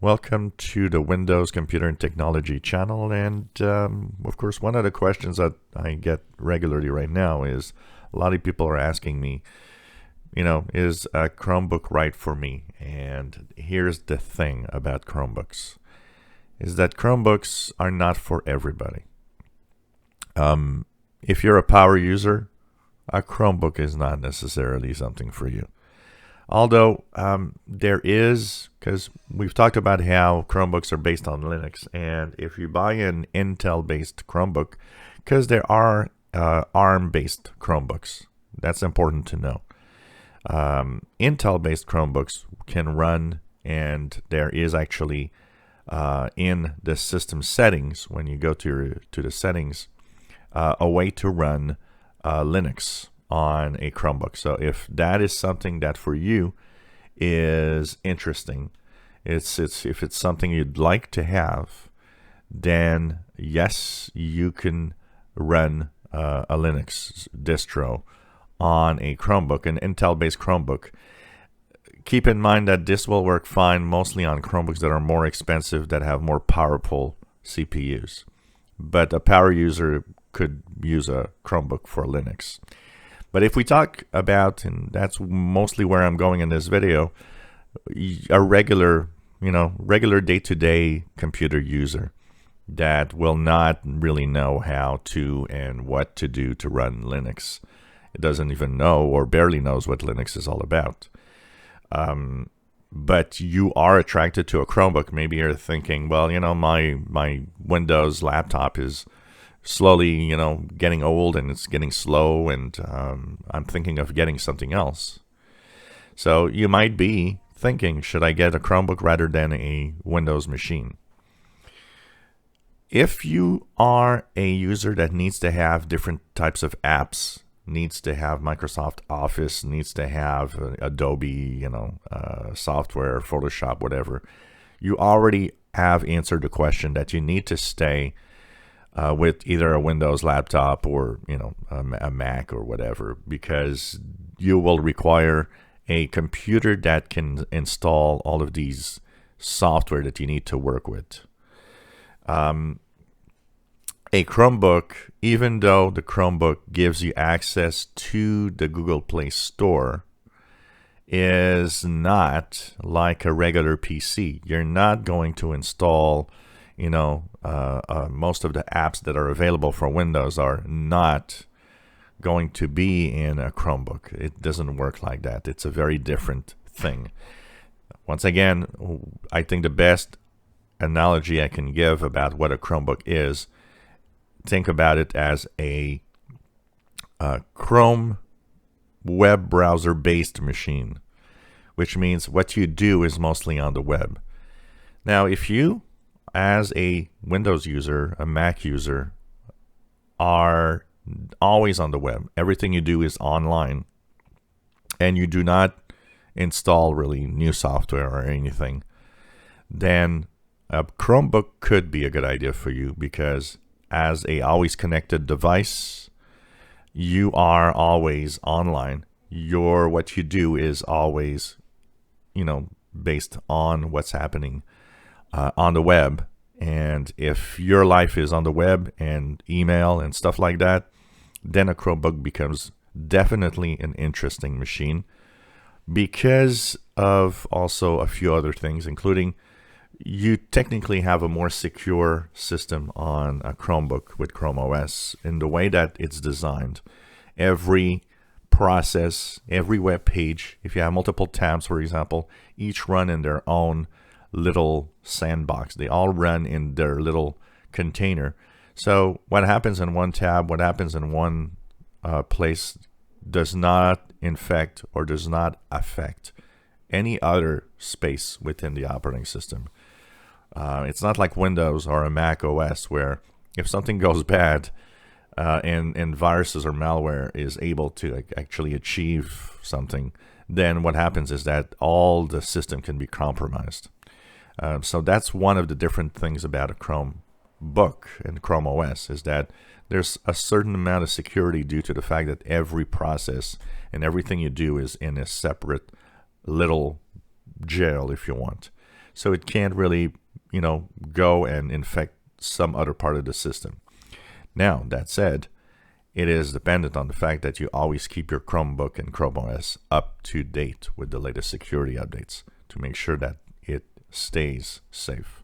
Welcome to the Windows Computer and Technology channel. And of course, one of the questions that I get regularly right now is a lot of people are asking me, is a Chromebook right for me? And here's the thing about Chromebooks, is that Chromebooks are not for everybody. If you're a power user, a Chromebook is not necessarily something for you. Although there is, because we've talked about how Chromebooks are based on Linux, and if you buy an Intel-based Chromebook, because there are ARM-based Chromebooks, that's important to know. Intel-based Chromebooks can run, and there is actually in the system settings, when you go to the settings, a way to run Linux on a Chromebook. So if that is something that for you is interesting, if it's something you'd like to have, then yes, you can run a Linux distro on a Chromebook, an Intel-based Chromebook. Keep in mind that this will work fine mostly on Chromebooks that are more expensive, that have more powerful CPUs. But a power user could use a Chromebook for Linux. But if we talk about, and that's mostly where I'm going in this video, a regular day-to-day computer user that will not really know how to and what to do to run Linux. It doesn't even know or barely knows what Linux is all about. But you are attracted to a Chromebook. Maybe you're thinking, well, my Windows laptop is slowly, getting old and it's getting slow, and I'm thinking of getting something else. So you might be thinking, should I get a Chromebook rather than a Windows machine? If you are a user that needs to have different types of apps, needs to have Microsoft Office, needs to have Adobe, software, Photoshop, whatever, you already have answered the question that you need to stay with either a Windows laptop or a Mac or whatever, because you will require a computer that can install all of these software that you need to work with. A Chromebook, even though the Chromebook gives you access to the Google Play Store, is not like a regular PC. You're not going to install most of the apps that are available for Windows are not going to be in a Chromebook. It doesn't work like that. It's a very different thing. Once again, I think the best analogy I can give about what a Chromebook is, think about it as a Chrome web browser based machine, which means what you do is mostly on the web. Now, if you as a Windows user, a Mac user, are always on the web, everything you do is online, and you do not install really new software or anything, then a Chromebook could be a good idea for you, because as a always connected device, you are always online. What you do is always, based on what's happening on the web. And if your life is on the web and email and stuff like that, then a Chromebook becomes definitely an interesting machine, because of also a few other things, including you technically have a more secure system on a Chromebook with Chrome OS in the way that it's designed. Every process, every web page, if you have multiple tabs, for example, each run in their own little sandbox. They all run in their little container. So what happens in one tab, what happens in one place does not infect or does not affect any other space within the operating system. It's not like Windows or a Mac OS, where if something goes bad and viruses or malware is able to actually achieve something, then what happens is that all the system can be compromised. So that's one of the different things about a Chromebook and Chrome OS, is that there's a certain amount of security due to the fact that every process and everything you do is in a separate little jail, if you want. so it can't really, go and infect some other part of the system. Now, that said, it is dependent on the fact that you always keep your Chromebook and Chrome OS up to date with the latest security updates to make sure that it stays safe.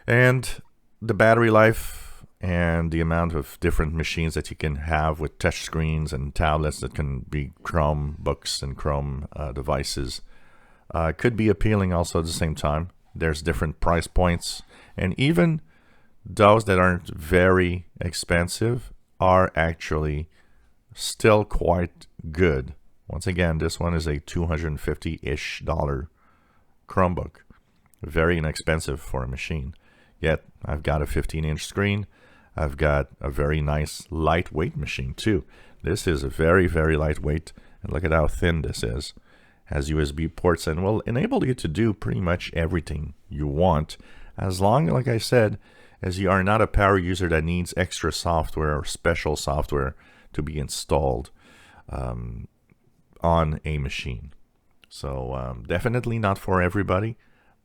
And the battery life and the amount of different machines that you can have with touch screens and tablets that can be Chromebooks and Chrome devices could be appealing also at the same time. There's different price points, and even those that aren't very expensive are actually still quite good. Once again, this one is a $250-ish Chromebook. Very inexpensive for a machine. Yet, I've got a 15-inch screen. I've got a very nice lightweight machine too. This is a very, very lightweight, and look at how thin this is. Has USB ports and will enable you to do pretty much everything you want, as long, like I said, as you are not a power user that needs extra software or special software to be installed on a machine. So definitely not for everybody,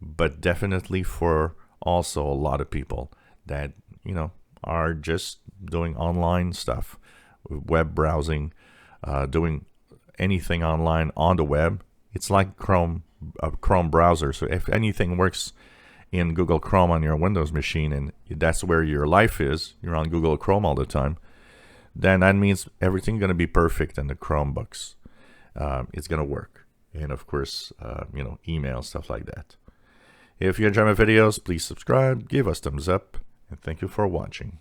but definitely for also a lot of people that, are just doing online stuff, web browsing, doing anything online on the web. It's like a Chrome browser. So if anything works in Google Chrome on your Windows machine, and that's where your life is, you're on Google Chrome all the time, then that means everything's going to be perfect in the Chromebooks. It's going to work. And of course, email, stuff like that. If you enjoy my videos, please subscribe, give us thumbs up, and thank you for watching.